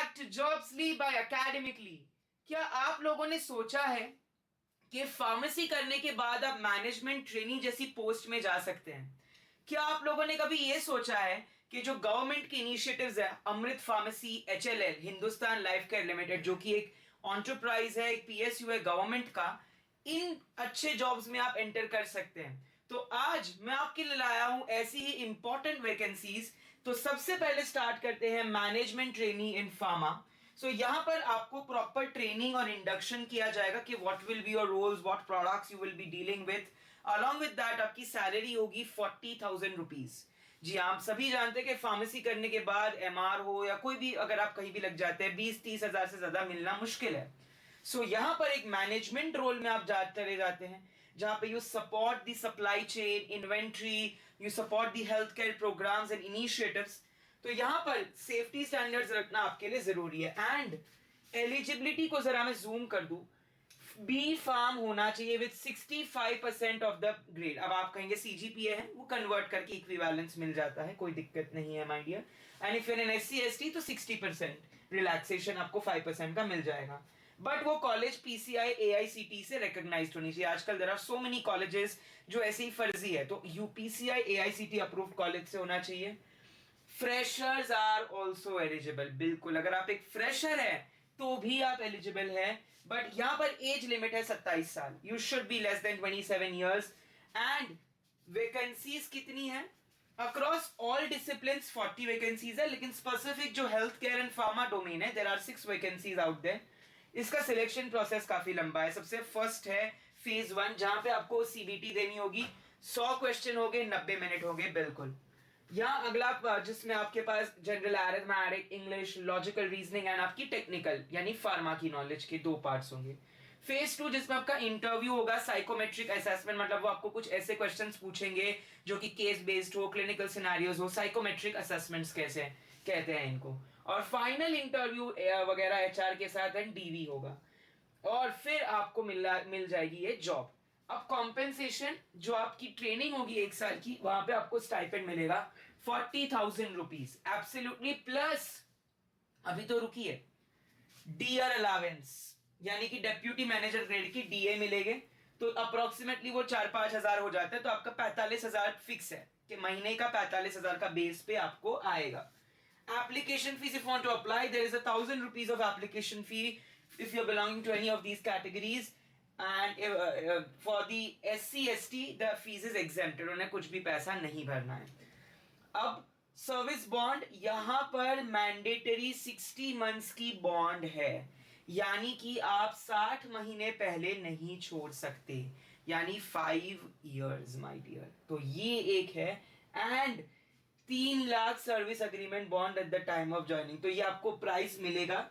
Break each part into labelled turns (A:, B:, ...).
A: Back to जॉब्सली बाय academically. क्या आप लोगों ने सोचा है कि फार्मेसी करने के बाद आप मैनेजमेंट ट्रेनी जैसी पोस्ट में जा सकते हैं? क्या आप लोगों ने कभी यह सोचा है कि जो गवर्नमेंट की इनिशिएटिव्स है, Amrit pharmacy, HLL, Hindustan life care limited, जो कि एक एंटरप्राइज है, एक पीएसयू है गवर्नमेंट का, इन अच्छे जॉब्स में आप एंटर कर सकते हैं। तो आज मैं आपके लिए लाया हूं ऐसी ही इंपॉर्टेंट वैकेंसीज। तो सबसे पहले स्टार्ट करते हैं मैनेजमेंट ट्रेनी इन फार्मा। सो यहां पर आपको प्रॉपर ट्रेनिंग और इंडक्शन किया जाएगा कि what will be your roles, what products you will be dealing with. Along with that आपकी सैलरी होगी 40,000 रुपीज। जी आप सभी जानते हैं कि फार्मेसी करने के बाद एमआर हो या कोई भी अगर आप कहीं भी लग जाते हैं 20-30 हजार से ज्यादा मिलना मुश्किल है। सो यहां पर एक मैनेजमेंट रोल में आप चले जाते हैं जहां पे you support the supply chain, inventory, you support the health care programmes and initiatives. तो यहां पर सेफ्टी स्टैंडर्ड्स रखना आपके लिए जरूरी है। एंड एलिजिबिलिटी को जरा मैं जूम कर दूं, बी फार्म होना चाहिए विद 65% ऑफ द ग्रेड। अब आप कहेंगे सीजीपीए है, वो कन्वर्ट करके इक्विवेलेंस मिल जाता है, कोई दिक्कत नहीं है my dear. And if in SC ST तो 60% रिलैक्सेशन आपको 5% का मिल जाएगा। बट वो कॉलेज पीसीआई एआईसीटी से रिकॉग्नाइज्ड होनी चाहिए। आजकल there are so many colleges जो ऐसे ही फर्जी है, तो यूपीसीआई एआईसीटी अप्रूव्ड कॉलेज से होना चाहिए। Freshers are also eligible. बिल्कुल, अगर आप एक फ्रेशर है तो भी आप एलिजिबल है, बट यहां पर एज लिमिट है 27 साल। You should be less than 27 years. And vacancies कितनी है? अक्रॉस ऑल डिसिप्लिन 40 वैकेंसीज है, लेकिन स्पेसिफिक जो health care and pharma domain है, there are 6 vacancies out there. इसका सिलेक्शन प्रोसेस काफी लंबा है। सबसे फर्स्ट है फेज 1, जहां पे आपको सीबीटी देनी होगी। 100 क्वेश्चन हो गए, 90 मिनट हो गए। बिल्कुल। यहाँ अगला जिसमें आपके पास general arithmetic, English, logical reasoning and आपकी टेक्निकल यानी फार्मा की नॉलेज के 2 पार्ट्स होंगे। फेज 2 जिसमें आपका इंटरव्यू होगा, साइकोमेट्रिक असेसमेंट, मतलब वो आपको कुछ ऐसे क्वेश्चंस पूछेंगे जो कि केस बेस्ड हो, क्लिनिकल सिनेरियोज हो। साइकोमेट्रिक असेसमेंट्स कैसे कहते हैं इनको। और फाइनल इंटरव्यू वगैरह एचआर के साथ एंड डीवी होगा। और फिर आपको मिल जाएगी ये जॉब। अब कॉम्पेंसेशन, जो आपकी ट्रेनिंग होगी 1 साल की, वहां पे आपको स्टाइपेंड मिलेगा 40,000 रुपीज एब्सोल्युटली, प्लस अभी तो रुकिए, डीआर अलावेंस यानी कि डेप्यूटी मैनेजर ग्रेड की डीए मिलेंगे। तो अप्रोक्सीमेटली वो 4-5 हजार हो जाता है। तो आपका 45,000 फिक्स है कि महीने का 45,000 का बेस पे आपको आएगा। Application fees, if you want to apply, there is 1,000 rupees of application fee if you're belonging to any of these categories. And for the SC ST the fees is exempted, उन्हें कुछ भी पैसा नहीं भरना है। अब सर्विस बॉन्ड, यहां पर मैंडेटरी 60 मंथ्स की बॉन्ड है, यानी कि आप 60 महीने पहले नहीं छोड़ सकते, यानी 5 years माय डियर। तो ये एक है। And 3 lakh service agreement bond at the time of joining. तो ये आपको प्राइस मिलेगा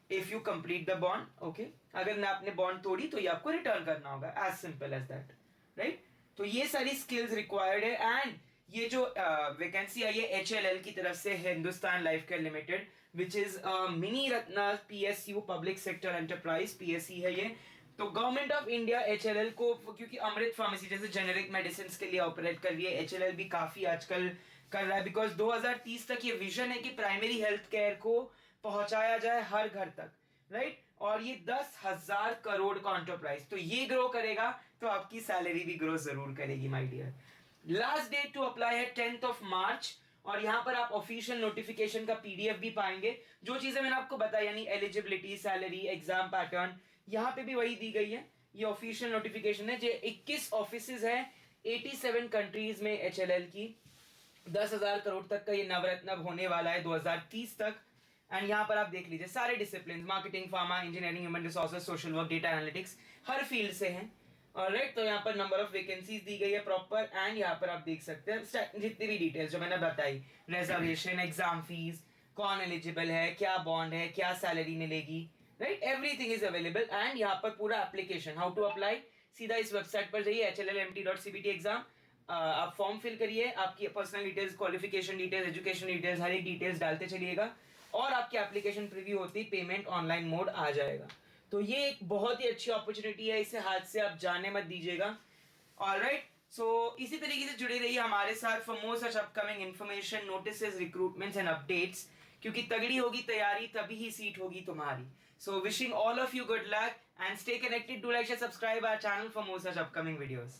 A: if you complete the bond. Okay, अगर ना आपने बॉन्ड तोड़ी तो ये आपको रिटर्न करना होगा, as simple as that, right. तो ये सारी स्किल्स रिक्वायर्ड है। एंड ये जो वैकेंसी आई है एचएलएल की तरफ से, Hindustan life care limited, which is mini Ratna PSU, public sector enterprise, PSE है ये। तो गवर्नमेंट ऑफ इंडिया एचएलएल को, क्योंकि अमृत फार्मेसी जैसे जेनेरिक मेडिसिन के लिए ऑपरेट कर रही है, एचएलएल भी काफी आजकल कर रहा है, बिकॉज 2030 तक ये विजन है कि प्राइमरी हेल्थ केयर को पहुंचाया जाए हर घर तक, राइट। और ये 10,000 करोड़ का एंटरप्राइज, तो ये ग्रो करेगा तो आपकी सैलरी भी ग्रो जरूर करेगी my dear. Last date to apply है 10th of March। और यहां पर आप ऑफिशियल नोटिफिकेशन का पीडीएफ भी पाएंगे। जो चीजें मैंने आपको बताई यानी एलिजिबिलिटी, सैलरी, एग्जाम पैटर्न, यहां पे भी वही दी गई है। ये ऑफिशियल नोटिफिकेशन है। जो 21 ऑफिसेज है 87 कंट्रीज में एचएलएल की, 10,000 करोड़ तक का ये नवरत्न होने वाला है 2030 तक। एंड यहां पर आप देख लीजिए सारे discipline, marketing, pharma, engineering, human resources, social work, data analytics, हर फील्ड से हैं। ऑलराइट, तो यहाँ पर नंबर ऑफ वैकेंसीज दी गई है प्रॉपर। एंड यहाँ पर आप देख सकते हैं जितनी भी डिटेल्स जो मैंने बताई, रिजर्वेशन, एग्जाम फीस, कौन एलिजिबल है, क्या बॉन्ड है, क्या सैलरी मिलेगी, right, everything is available. And यहाँ पर पूरा एप्लीकेशन, हाउ टू अप्लाई, सीधा इस वेबसाइट पर जाइए, hllmt.cbt एग्जाम, आप फॉर्म फिल करिए, आपकी personal details, qualification details, education details, हर एक डिटेल्स डालते चलिएगा, और आपकी एप्लीकेशन प्रीव्यू होती, पेमेंट ऑनलाइन मोड आ जाएगा। तो ये एक बहुत ही अच्छी अपॉर्चुनिटी है, इसे हाथ से आप जाने मत दीजिएगा। ऑलराइट, इसी तरीके से जुड़े रहिए हमारे साथ for more such upcoming information, notices, recruitments and updates, क्योंकि तगड़ी होगी तैयारी तभी ही सीट होगी तुम्हारी. So wishing all of you good luck and stay connected. Do like, share, subscribe our channel for more such upcoming videos.